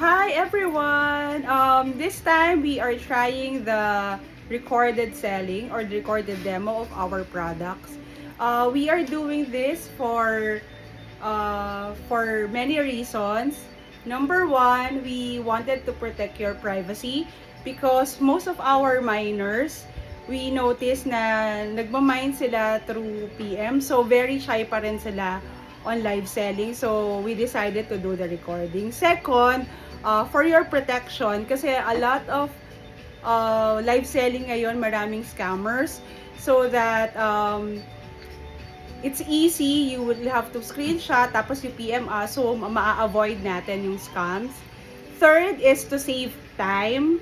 Hi everyone! This time we are trying the recorded selling or the recorded demo of our products. We are doing this for many reasons. Number one, we wanted to protect your privacy because most of our minors, we noticed na nagmamine sila through PM. So, very shy pa rin sila on live selling. So, we decided to do the recording. Second, for your protection, kasi a lot of live selling ngayon, maraming scammers. So that it's easy, you will have to screenshot, tapos you PM us, so ma-avoid natin yung scams. Third is to save time,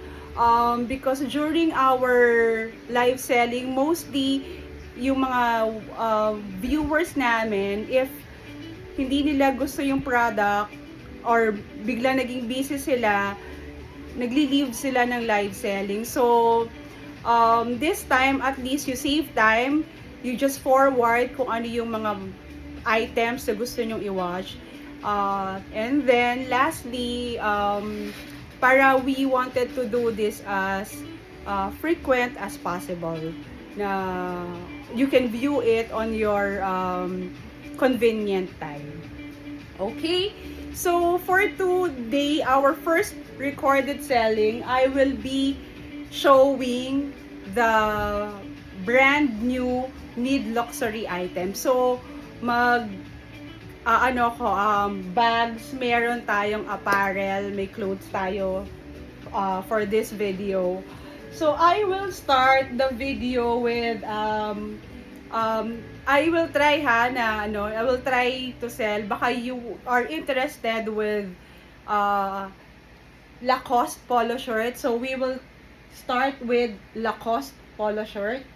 because during our live selling, mostly yung mga viewers namin, if hindi nila gusto yung product, or bigla naging busy sila, nagli-leave sila ng live selling. So, this time, at least you save time. You just forward kung ano yung mga items na gusto nyong i-watch. And then, lastly, para we wanted to do this as frequent as possible. Na you can view it on your convenient time. Okay? So, for today, our first recorded selling, I will be showing the brand new Need Luxury item. So, bags, meron tayong apparel, may clothes tayo for this video. So, I will start the video with I will try I will try to sell. Baka you are interested with Lacoste polo shirt. So we will start with Lacoste polo shirts.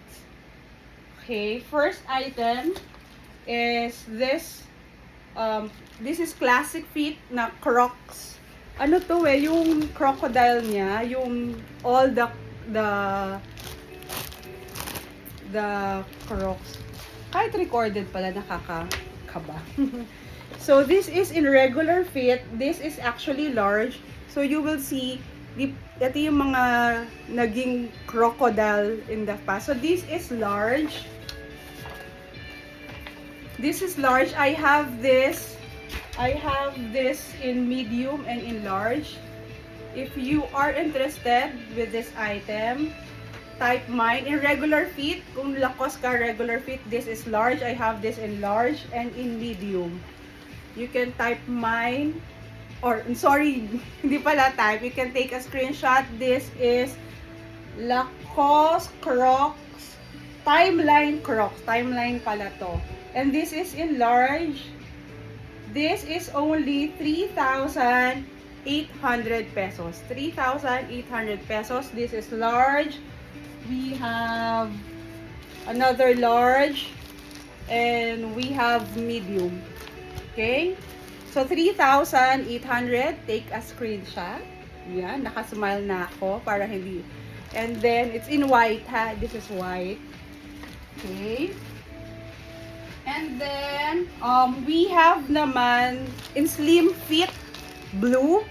Okay, first item is this. This is classic fit na Crocs. Ano to yung crocodile niya, yung all the Crocs. Kahit recorded pala, nakakakaba. So, this is in regular fit. This is actually large. So, you will see, ito yung mga naging crocodile in the past. So, this is large. This is large. I have this in medium and in large. If you are interested with this item, type mine in regular fit. Kung Lacoste ka regular fit, this is large. I have this in large and in medium. You can type mine, or sorry, hindi pala type. You can take a screenshot. This is Lacoste Crocs Timeline Crocs. Timeline pala to. And this is in large. This is only 3,800 pesos. 3,800 pesos. This is large. We have another large and we have medium. Okay? So 3,800, take a screenshot. Yan, nakasmile na ako para hindi. And then it's in white ha. This is white. Okay? And then we have naman in slim fit blue.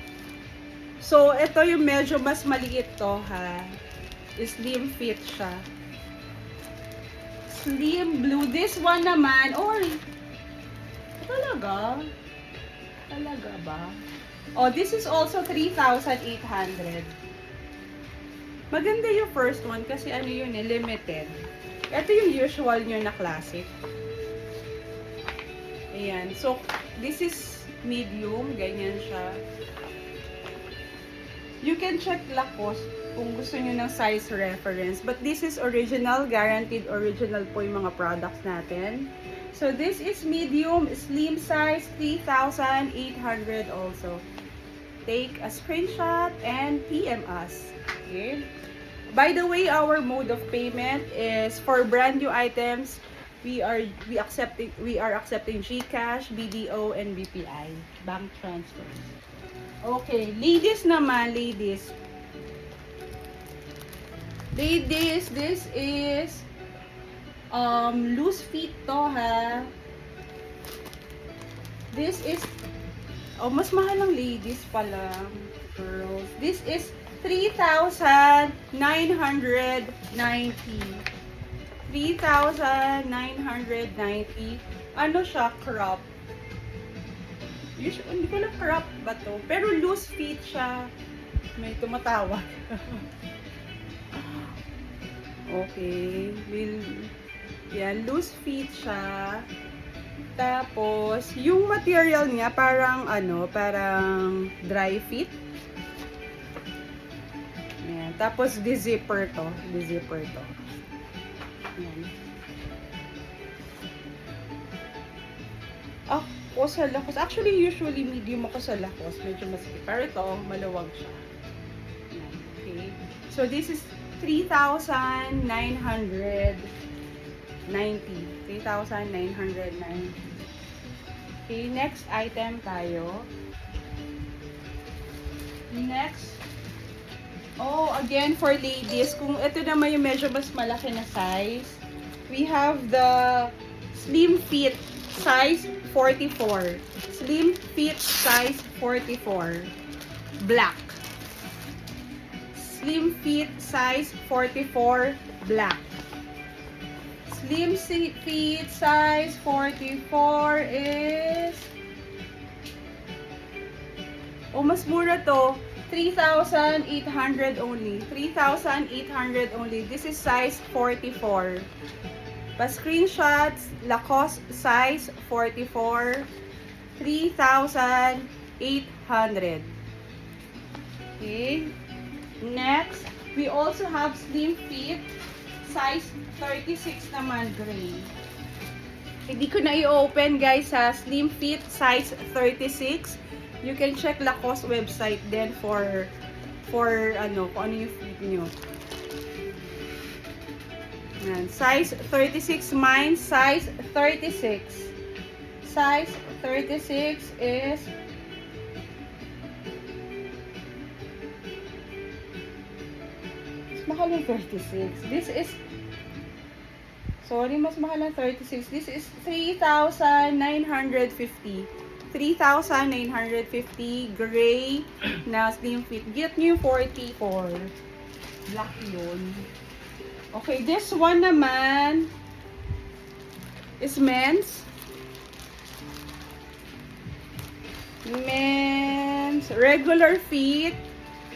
So ito yung medyo mas maliit to ha. Slim fit siya. Slim blue. This one naman, talaga? Talaga ba? Oh, this is also 3,800. Maganda yung first one kasi limited. Ito yung usual nyo na classic. Ayan. So, this is medium. Ganyan siya. You can check Lacoste kung gusto nyo ng size reference. But this is original, guaranteed original po yung mga products natin. So this is medium, slim size, 3,800 also. Take a screenshot and PM us. Okay? By the way, our mode of payment is for brand new items. We are accepting GCash, BDO, and BPI bank transfer. Okay, ladies naman, ladies. Ladies, this is loose fit to ha. This is Oh, mas mahal ng ladies pala. Girls. This is 3,990. 3,990. Ano siya? Crop. Usually, hindi ko lang crop ba to? Pero loose fit siya. May tumatawa. Okay. Yan, loose fit siya. Tapos, yung material niya parang parang dry fit. Ayan. Tapos, di-zipper to. Di-zipper to. Ayan. Ako sa lakos. Actually, usually medium ako sa lakos. Medyo masikip. Pero ito, maluwag siya. Ayan. Okay. So, this is 3,990. 3,990. Okay, next item tayo. Next. Oh, again for ladies, kung ito naman yung medyo mas malaki na size, we have the slim fit size 44. Slim fit size 44. Black. Slim fit size 44. Black. Slim fit size 44 is... Oh, mas mura to. 3,800 only. 3,800 only. This is size 44. Pa-screenshots, Lacoste size 44. 3,800. Okay. Next, we also have slim fit. Size 36 naman, gray. Hindi ko na i-open guys sa slim fit size 36. You can check Lacoste website then for kung ano yung fit nyo. Yan. Size 36, mine size 36. Size 36 is mahal ng 36. This is, sorry, mas mahal ng 36. This is 3,950. 3,950 gray na slim fit. Get nyo 44. Black yun. Okay, this one naman is men's. Men's regular fit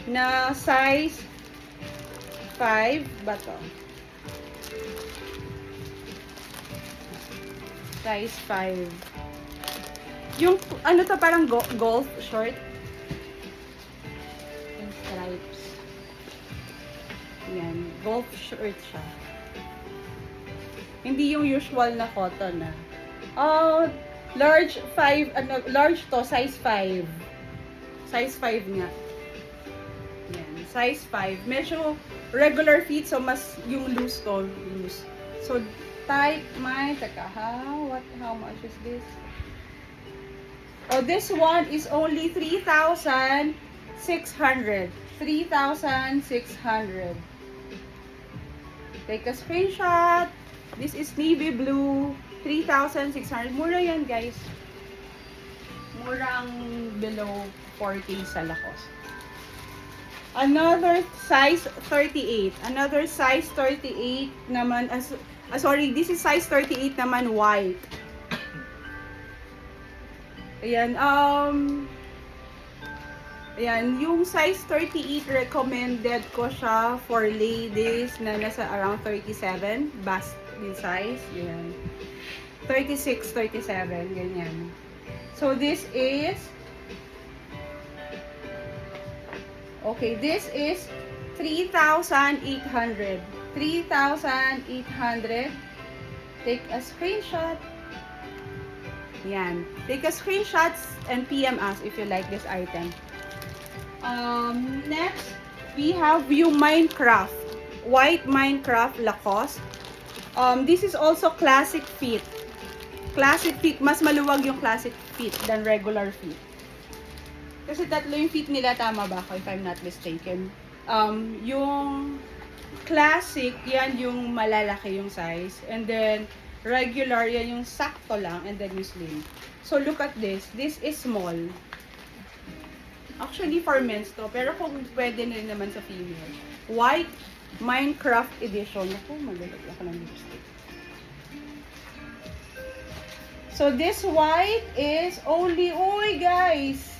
na size 5 ba to? Size 5. Yung, ano to, parang golf short. Yung stripes. Yan, golf short siya. Hindi yung usual na cotton na. Oh, large 5, large to, size 5. Size 5 nga. Yan, size 5. Medyo regular fit, so mas yung loose to, loose. So, type mine, how much is this? Oh, this one is only 3,600. 3,600. Take a screenshot. This is navy blue. 3,600. Mura yan, guys. Mura ang below 40 sa Lacoste. Another size 38. Another size 38 naman. Sorry, this is size 38 naman, white. Ayan, ayan, yung size 38 recommended ko siya for ladies na nasa around 37 bust din size. Ayan. 36, 37, ganyan. So this is okay, this is 3,800. 3,800. Take a screenshot. Yan. Take a screenshots and PM us if you like this item. Next, we have yung Minecraft. White Minecraft Lacoste. This is also classic fit. Classic fit. Mas maluwag yung classic fit than regular fit. Kasi tatlo yung fit nila, tama ba ako if I'm not mistaken? Yung classic, yan yung malalaki yung size. And then, regular, yan yung sakto lang. And then yung slim. So, look at this. This is small. Actually, for men's to. Pero kung pwede na rin naman sa female. White Minecraft Edition. Ako, magalagyan ko ng lipstick. So, this white is only, uy guys!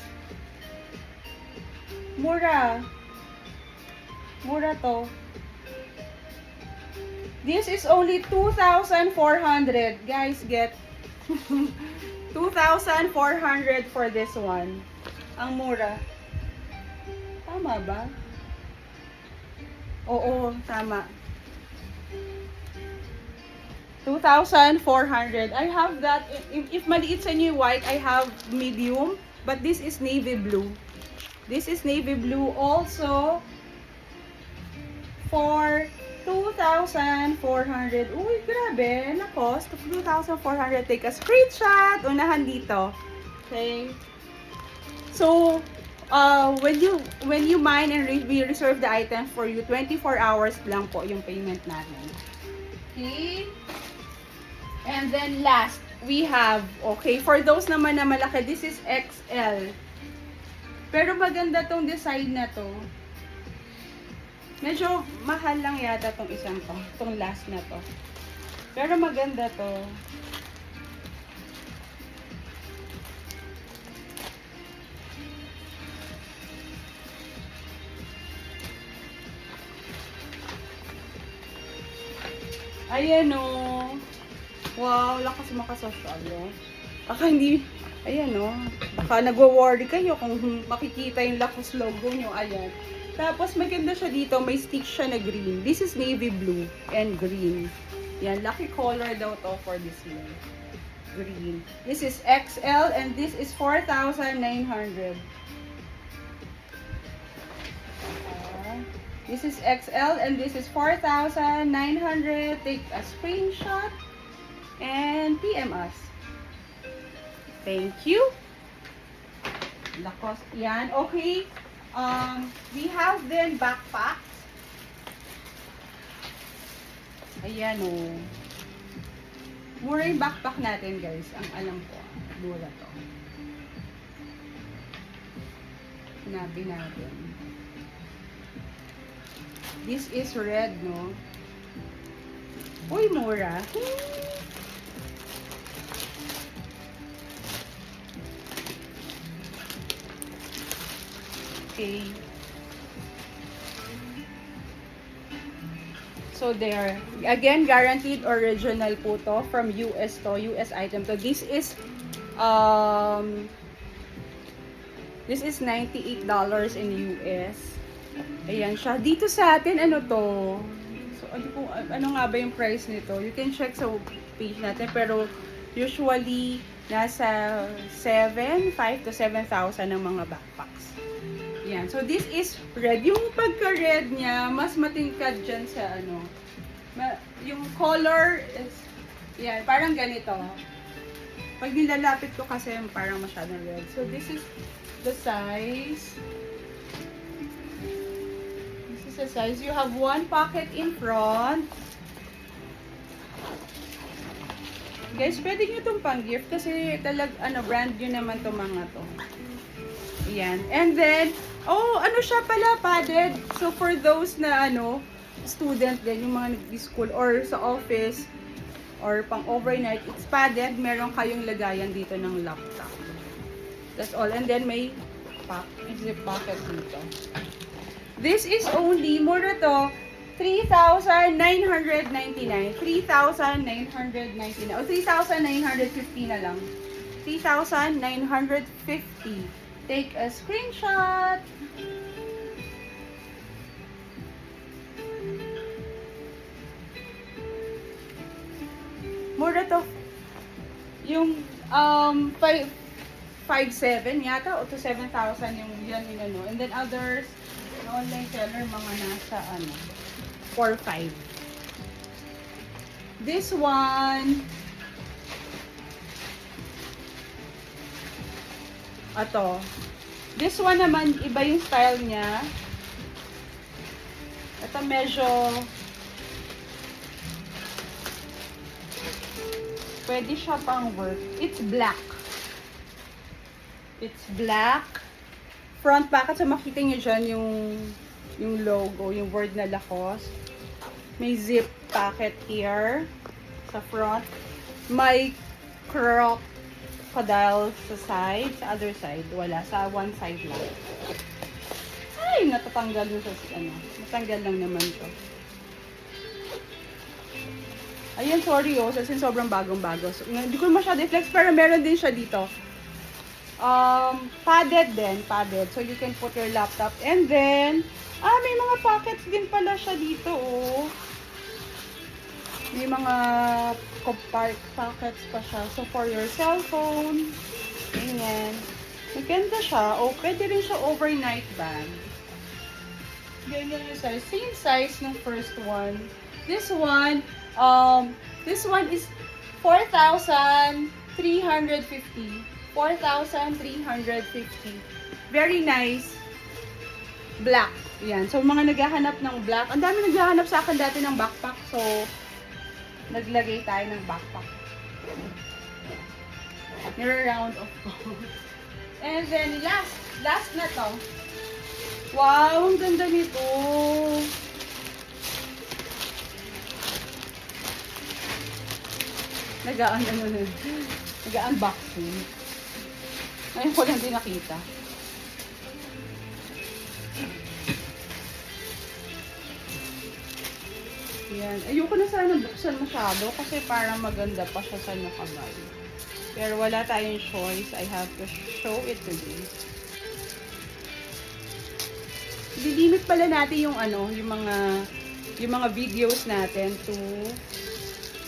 Mura. Mura to. This is only 2,400. Guys, get 2,400 for this one. Ang mura. Tama ba? Oo, tama. 2,400. I have that. If maliit sa inyo yung white, I have medium. But this is navy blue. This is navy blue also for 2,400. Uy, grabe. Na-cost. 2,400. Take a screenshot. Unahan dito. Okay. So, when you mine and we reserve the item for you, 24 hours lang po yung payment natin. Okay. And then last, we have, okay, for those naman na malaki, this is XL. Pero maganda tong design na to. Medyo mahal lang yata tong isang to. Tong last na to. Pero maganda to. Ayan o. Wow, lakas makasosyal o. Baka hindi, ayan o. Baka nagwa-worry kayo kung makikita yung Lacoste logo nyo. Ayan. Tapos maganda siya dito, may stick siya na green. This is navy blue and green. Yan, lucky color daw to for this year. Green. This is XL and this is 4,900. This is XL and this is 4,900. Take a screenshot and PM us. Thank you. Lacoste. Yan, okay. We have then backpacks. Ayan o. Mura yung backpack natin guys. Ang alam ko. Mura to. Hanapin natin. This is red, no? Uy, mura. Okay. So there. Again, guaranteed original po to from US to. US item to. This is $98 in US. Ayan siya. Dito sa atin, ano to? So, ano nga ba yung price nito? You can check sa page natin. Pero, usually, nasa 5 to 7,000 ng mga backpacks. Yan. So, this is red. Yung pagka-red niya, mas matingkad dyan sa ano. Yung color is, yan, parang ganito. Pag nilalapit ko kasi, parang masyadong red. So, this is the size. This is the size. You have one pocket in front. Guys, pwede nyo itong pang-gift kasi brand nyo naman itong mga to. Ayan. And then, ano siya pala, padded. So, for those na, student din, yung mga nag-school or sa office, or pang overnight, it's padded. Meron kayong lagayan dito ng laptop. That's all. And then, may zip pocket dito. This is only, mura to, 3,999. 3,999. O, 3,950 na lang. 3,950. Take a screenshot. Mura to. Yung 5,700 yata o to 7,000 yung yan ano. And then others na online seller mga nasa 4,500. This one this one naman iba yung style niya. Ito medyo pwede siya pang work. It's black. It's black front pocket. So, makita nyo dyan yung logo, yung word na Lacoste. May zip pocket here sa front. May crocodile sa side. Sa other side, wala. Sa one side lang. Ay, natatanggal yung sa ano. Natanggal lang naman to. Ayan, sorry kasi sobrang bagong-bago. So, hindi ko masyado i-flex, pero meron din siya dito. Padded din, padded. So, you can put your laptop. And then, may mga pockets din pala siya dito, oh. May mga pockets pa siya. So, for your cellphone, ganyan. Maganda siya. O, pwede rin siya overnight bag. Ganyan yung size. Same size ng first one. This one is 4,350. 4,350. Very nice. Black. Yan. So, mga naghahanap ng black. Ang dami naghahanap sa akin dati ng backpack. So, naglagay tayo ng backpack. Nire-round off ko. And then, last na to. Wow, ang ganda nito. Nag-unboxing. Ngayon ko lang din nakita. Yan. Ayoko na sana buksan masyado kasi parang maganda pa siya sa nakabay. Pero wala tayong choice. I have to show it to you. Lilimit pala natin yung yung mga videos natin to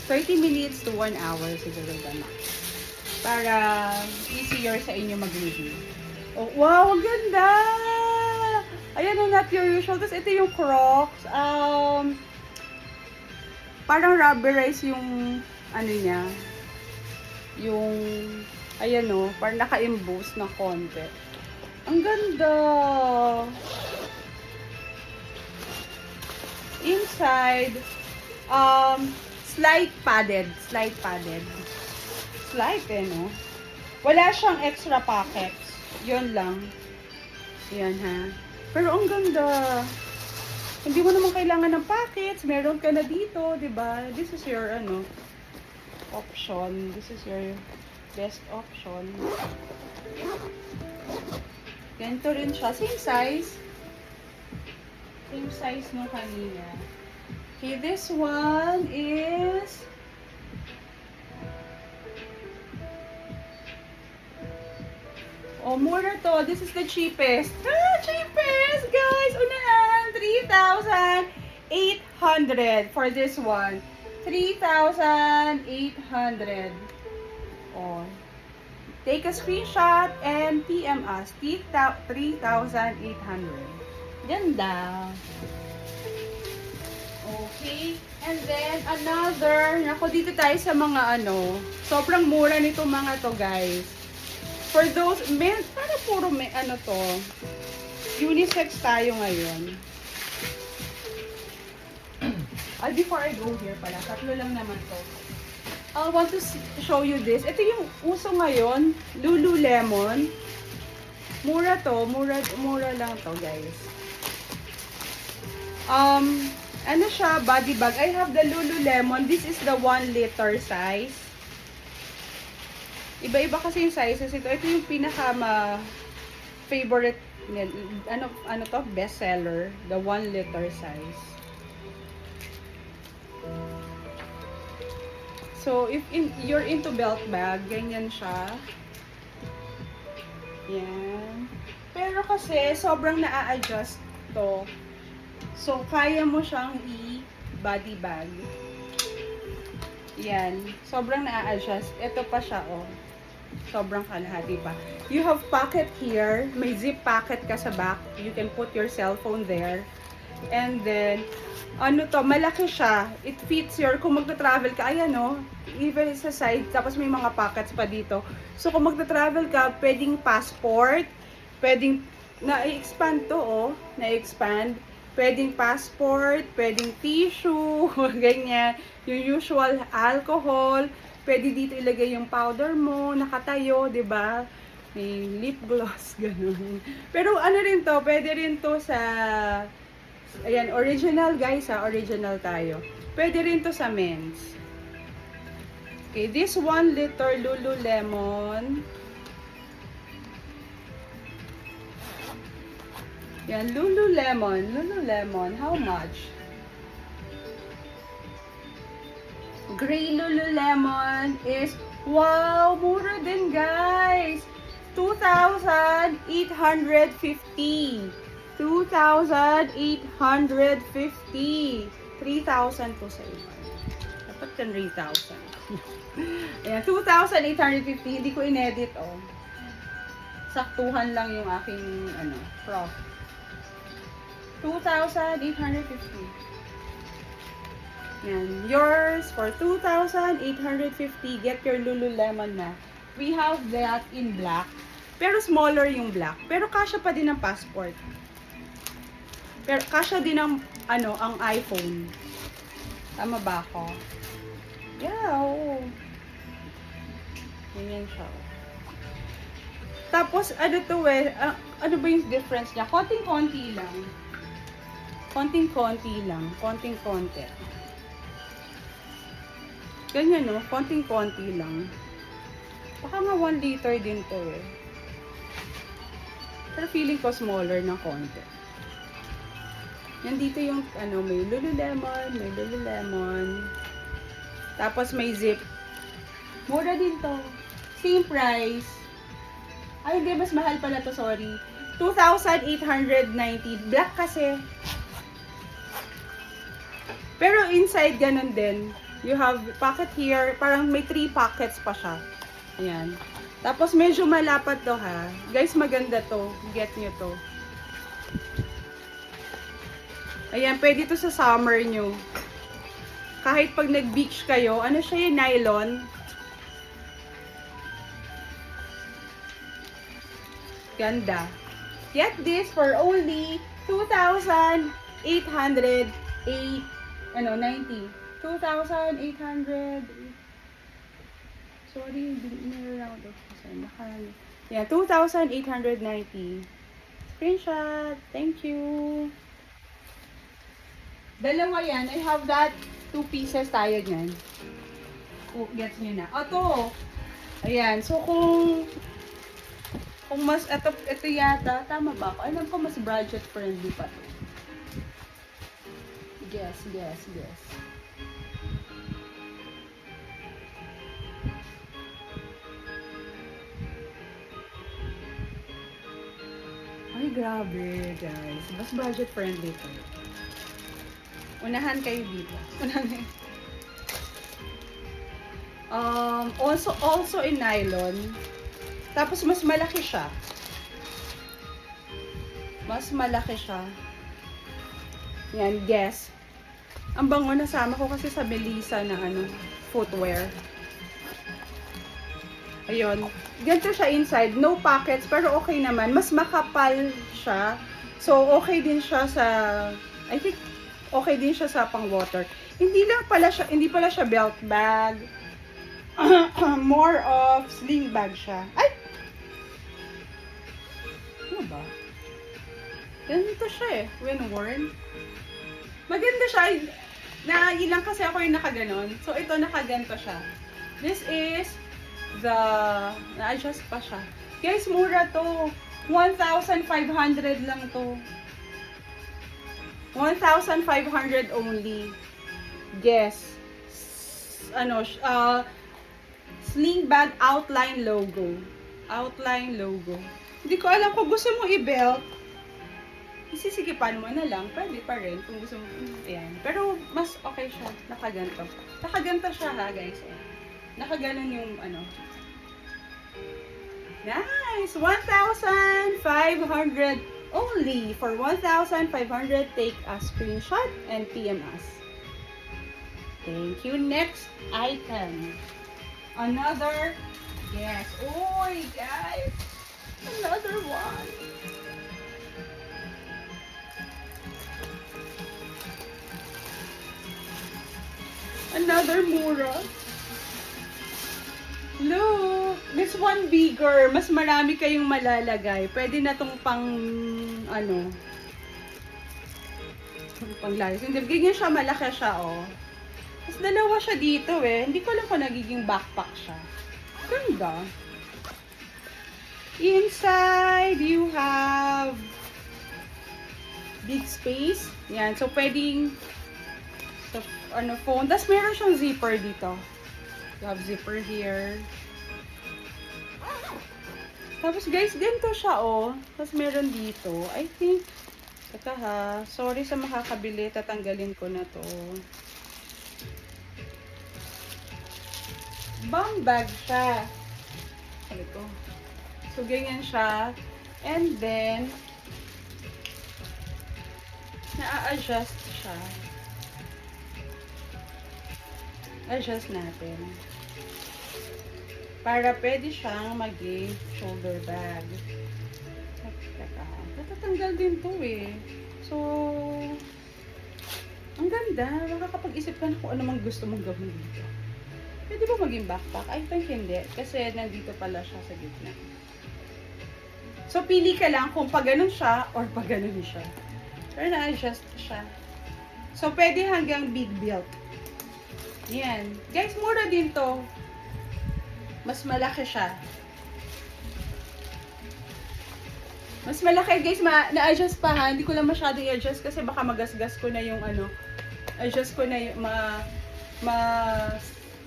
30 minutes to 1 hour siguro na. Para easier sa inyo mag-review. Oh, wow, ang ganda! Ayan ang not your usual. Tapos ito yung Crocs. Parang rubberize yung niya. Yung ayan o, parang naka-emboss na konti. Ang ganda! Inside, slight padded. Slight, no? Wala siyang extra pockets. Yun lang. Yan, ha? Pero ang ganda. Hindi mo naman kailangan ng pockets. Meron ka na dito, diba? This is your, option. This is your best option. Ganito rin siya. Same size. Same size nung kanina. Okay, this one is mura to. This is the cheapest. Cheapest, guys! Unahan! 3,800 for this one. 3,800. Oh. Take a screenshot and PM us. 3,800. Ganda. Okay. And then, another. Ako, dito tayo sa mga sobrang mura nito mga to, guys. For those, para puro to. Unisex tayo ngayon. Before I go here pala, tatlo lang naman to. I want to show you this. Ito yung uso ngayon, Lululemon. Mura to, mura lang to, guys. Ano siya, body bag. I have the Lululemon. This is the 1 liter size. Iba-iba kasi yung sizes ito. Ito yung favorite, best seller. The 1 liter size. So, if you're into belt bag, ganyan siya. Yan. Pero kasi, sobrang na-a-adjust to. So, kaya mo siyang i-body bag. Yan. Sobrang na-a-adjust. Ito pa siya, oh. Sobrang kalahati pa. You have pocket here. May zip pocket ka sa back. You can put your cellphone there. And then, malaki siya. It fits kung magta-travel ka, ayan, no? Even sa side, tapos may mga pockets pa dito. So, kung magta-travel ka, pwedeng passport, pwedeng, na-expand to, oh. Na-expand. Pwedeng passport, pwedeng tissue, ganyan. Yung usual alcohol, pwede dito ilagay yung powder mo, nakatayo, 'di ba? May lip gloss, ganun. Pero ano rin to, pwede rin to sa, ayan, original guys ha, original tayo. Pwede rin to sa men's. Okay, this 1 liter Lululemon. Yan, Lululemon, how much? Gray Lululemon is, wow, mura din guys! 2,850. 2,850. 3,000 to sa iba. Dapat 3,000. Ayan, 2,850. Hindi ko inedit, oh. Saktuhan lang yung aking, prof. 2,850. Yan. Yours for 2,850. Get your Lululemon na. We have that in black. Pero smaller yung black. Pero kasya pa din ang passport. Pero kasya din ang, ang iPhone. Tama ba ako? Yeah, oo. Ganyan siya. Tapos, ano to ano ba yung difference niya? Konting-konti lang. Konting-konti lang. Konting-konti. Ganyan, no? Konting-konti lang. Baka nga 1 liter din to eh. Pero feeling ko smaller na konti. Yan dito yung, may Lululemon. Tapos may zip. Mura din to. Same price. Ay, hindi. Mas mahal pala to, sorry. 2,890. Black kasi. Pero inside, ganun din. You have pocket here. Parang may 3 pockets pa siya. Ayan. Tapos medyo malapat to ha. Guys, maganda to. Get nyo to. Ayan, pwede to sa summer nyo. Kahit pag nag-beach kayo, ano siya yung nylon? Ganda. Get this for only 2,890. 2,800. Sorry, niround off kasi. Yeah, 2,890. Screenshot. Thank you. Dalawa yan. I have that 2 pieces tayo dyan. Oh, gets nyo na. O, to. Ayan. So, kung mas, ito yata, tama ba ako? Alam ko mas budget friendly pa to. Yes. Ay, grabe, guys. Mas budget friendly to. Unahan kayo dito. Also in nylon. Tapos mas malaki siya. Yan, guess. Ang bango, nasama ko kasi sa Melissa na footwear. Ayun. Ganito siya inside. No pockets, pero okay naman. Mas makapal siya. So, okay din siya sa, I think, okay din siya sa pang-water. Hindi pala siya belt bag. More of sling bag siya. Ay! Ano ba? Ganito siya eh, when worn. Maganda siya. Ilang kasi ako yung nakaganon. So, ito nakaganto siya. This is na-adjust pa siya. Guys, mura to. 1,500 lang to. 1,500 only. Guess. Sling bag outline logo. Hindi ko alam kung gusto mo i-belt. Isisikipan mo na lang. Pwede pa rin kung gusto mo. Ayan. Pero mas okay siya. Nakaganto. Nakaganto siya ha, guys. Nakaganon yung Nice! 1,500 only. For 1,500, take a screenshot and PM us. Thank you. Next item. Another. Yes. Oy, guys. Another one. Another mura. Look. This one bigger. Mas marami kayong malalagay. Pwede na tong pang, ano, pang layos. Hindi, ganyan siya, malaki siya, oh. Tapos dalawa siya dito, eh. Hindi ko alam kung nagiging backpack siya. Ganda. Inside, you have big space. Yan. So, pwedeng so, ano, phone. Tapos, meron siyang zipper dito. You have zipper here. Tapos, guys, ganito siya, oh. Tapos, meron dito. I think, teka ha. Sorry sa makakabili. Tatanggalin ko na to. Bum bag siya. Ito. So, ganyan siya. And then, na-adjust siya. Adjust natin. Para pwede siyang maging shoulder bag. Teka. Natatanggal din to eh. So, ang ganda. Makakapag-isip ka na kung ano mang gusto mong gawin dito. Pwede ba maging backpack? I think hindi. Kasi nandito pala siya sa gitna. So, pili ka lang kung pag ganun siya or pag ganun siya. Pero na-adjust siya. So, pwede hanggang big build. Yan. Guys, mura din to. Mas malaki siya. Mas malaki, guys. Na-adjust pa ha. Hindi ko lang masyadong i-adjust kasi baka magasgas ko na yung ano. Adjust ko na yung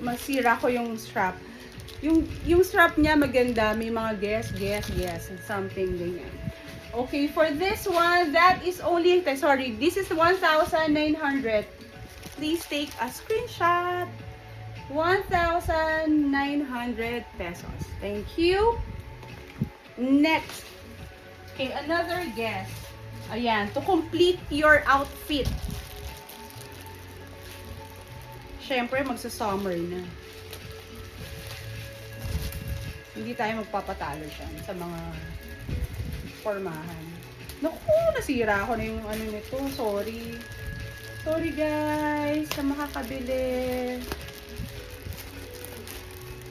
masira ko yung strap. Yung strap niya maganda, may mga guess, something ganyan. Okay, for this one, that is only, sorry, this is 1,900. Please take a screenshot. 1,900 pesos. Thank you. Next. Okay, another guess. Ayan, to complete your outfit. Siyempre, magsa-summer na. Hindi tayo magpapatalo siya sa mga formahan. Naku, nasira ako na yung ano nito. Sorry. Sorry guys, sa makakabili.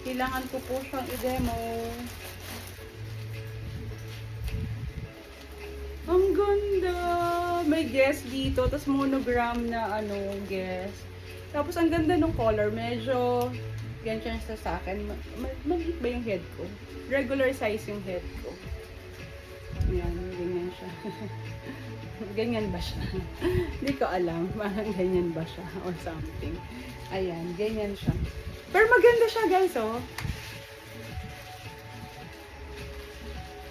Kailangan ko po siyang i-demo. Ang ganda! May guest dito, tapos monogram na ano, guest. Tapos ang ganda ng color, medyo ganyan siya sa akin. Maliit ba yung head ko? Regular size yung head ko. Ayan, ganyan siya. Ganyan ba siya? Hindi ko alam. Parang ganyan ba siya or something. Ayan, ganyan siya. Pero maganda siya guys, oh.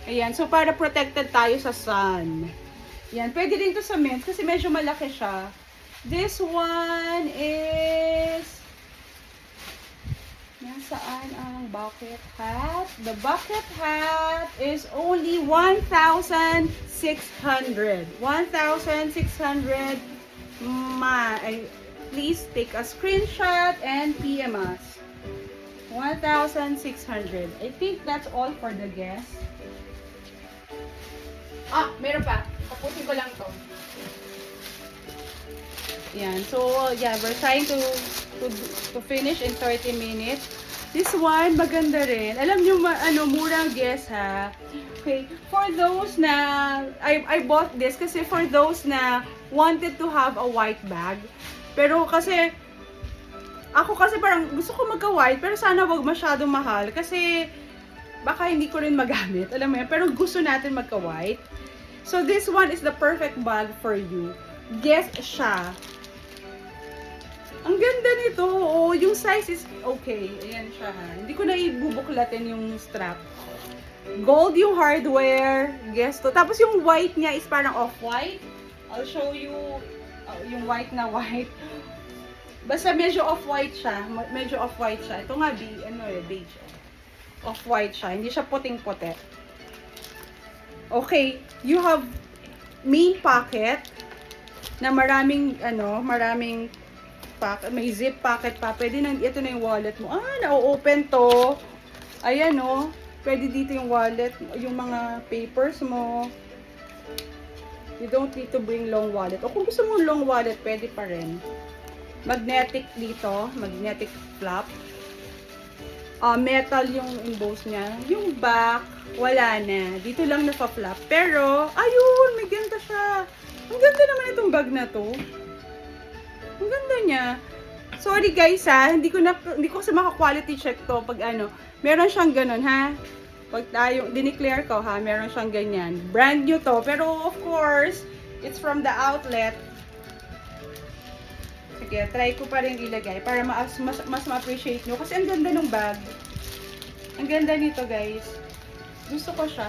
Ayan, so para protected tayo sa sun. Ayan, pwede din to sa men's kasi medyo malaki siya. This one is... Nasaan ang bucket hat? The bucket hat is only 1,600. 1,600. Please take a screenshot and PM us. 1,600. I think that's all for the guest. Ah, meron pa. Tapusin ko lang to. Yan. So, yeah, we're trying to finish in 30 minutes. This one, maganda rin. Alam nyo, murang guess ha. Okay, for those na, I bought this kasi for those na wanted to have a white bag. Pero kasi, ako kasi parang gusto ko magka-white, pero sana wag masyadong mahal. Kasi, baka hindi ko rin magamit. Alam mo yan, pero gusto natin magka-white. So, this one is the perfect bag for you. Guess siya. Ang ganda nito. Oh, yung size is okay. Ayan siya. Hindi ko na ibubuklatin yung strap. Gold yung hardware. Guess to. Tapos yung white niya is parang off-white. I'll show you yung white na white. Basta medyo off-white siya. Medyo off-white siya. Ito nga, beige. Off-white siya. Hindi siya puting-puti. Okay. You have main pocket na maraming may zip pocket pa. Pwede na, ito na yung wallet mo. Ah, na-open to. Ayan, oh. Pwede dito yung wallet, yung mga papers mo. You don't need to bring long wallet. O kung gusto mo long wallet, pwede pa rin. Magnetic dito. Magnetic flap. metal yung emboss niya. Yung back, wala na. Dito lang napa-flap. Pero, ayun, may ganda siya. Ang ganda naman itong bag na to. Ang ganda niya. Sorry guys ha, hindi ko kasi maka-quality check to pag ano. Meron siyang ganun ha. Pag tayo, dineclare ko ha, meron siyang ganyan. Brand new to, pero of course, it's from the outlet. Sige, try ko pa rin ilagay para mas ma-appreciate nyo. Kasi ang ganda ng bag. Ang ganda nito guys. Gusto ko siya.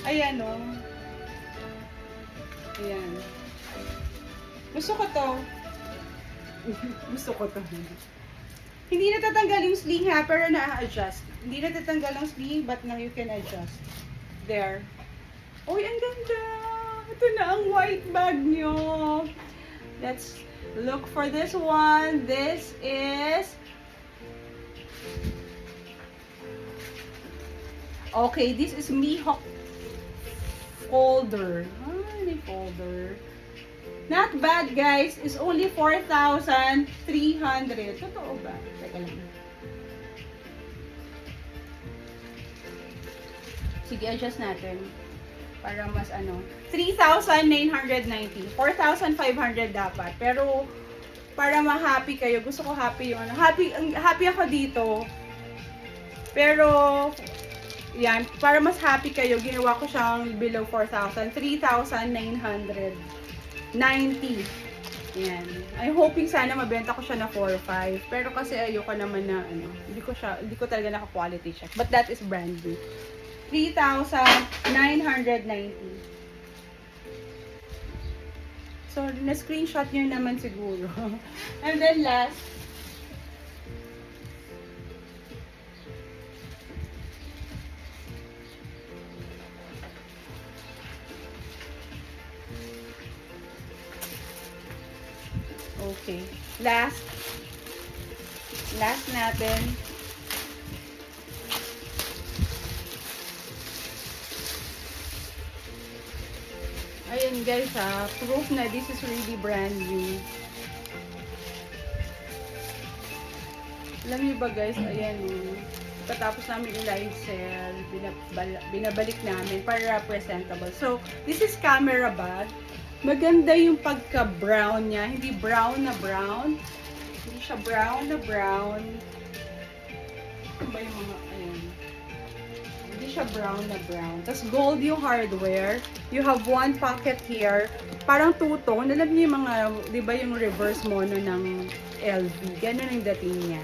Ayan o. Ayan. Gusto ko to. Gusto ko to. Hindi natatanggal yung sling ha, pero na-adjust. Hindi natatanggal ang sling, but now you can adjust. There. Uy, ang ganda! Ito na ang white bag nyo. Let's look for this one. This is... Okay, this is Mihawk folder. Ah, may folder. Not bad, guys. It's only 4,300. Totoo ba? Teka lang. Sige, adjust natin. Para mas ano. 3,990. 4,500 dapat. Pero, para ma-happy kayo. Gusto ko happy yung ano. Happy ako dito. Pero, yan. Para mas happy kayo, ginawa ko siyang below 4,000. 3,990. Yan. I'm hoping sana mabenta ko siya na 4,500. Pero kasi ayoko naman na ano, hindi ko talaga naka-quality check. But that is brand new. 3,990. So, na-screenshot nyo naman siguro. And then last, okay. Last natin. Ayun guys ha, proof na this is really brand new. Alam niyo ba guys, ayan patapos namin i-live sell, binabalik namin para presentable. So, this is camera bag. Maganda yung pagka-brown niya. Hindi brown na brown. Hindi siya brown na brown. Ano ba yung mga, ayan. Hindi siya brown na brown. Tapos gold yung hardware. You have one pocket here. Parang two-tone. Alam niyo yung mga, di ba yung reverse mono ng LV. Ganun ang dating niya.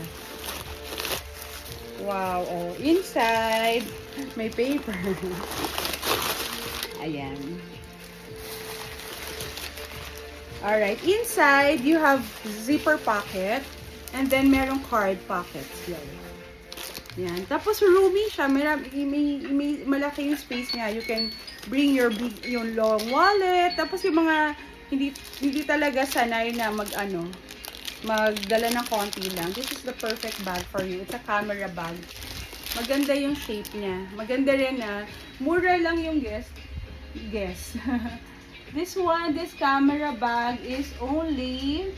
Wow. Oh, inside, may paper. Ayan. Alright, inside, you have zipper pocket, and then merong card pockets. Yan. Tapos roomy siya, may malaki yung space niya. You can bring your yung long wallet, tapos yung mga hindi talaga sanay na magdala ng konti lang. This is the perfect bag for you. It's a camera bag. Maganda yung shape niya. Maganda rin na mura lang yung guess. This camera bag is only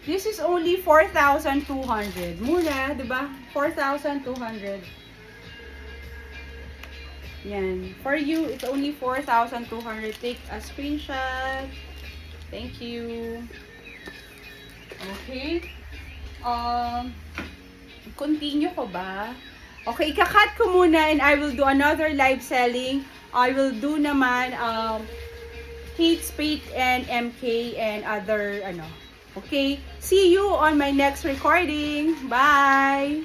This is only 4,200. Mura, 'di ba? 4,200. Yan. For you, it's only 4,200. Take a screenshot. Thank you. Okay. Continue ko ba? Okay, ika-cut ko muna and I will do another live selling. I will do naman Kate Spade and MK and other Okay? See you on my next recording. Bye!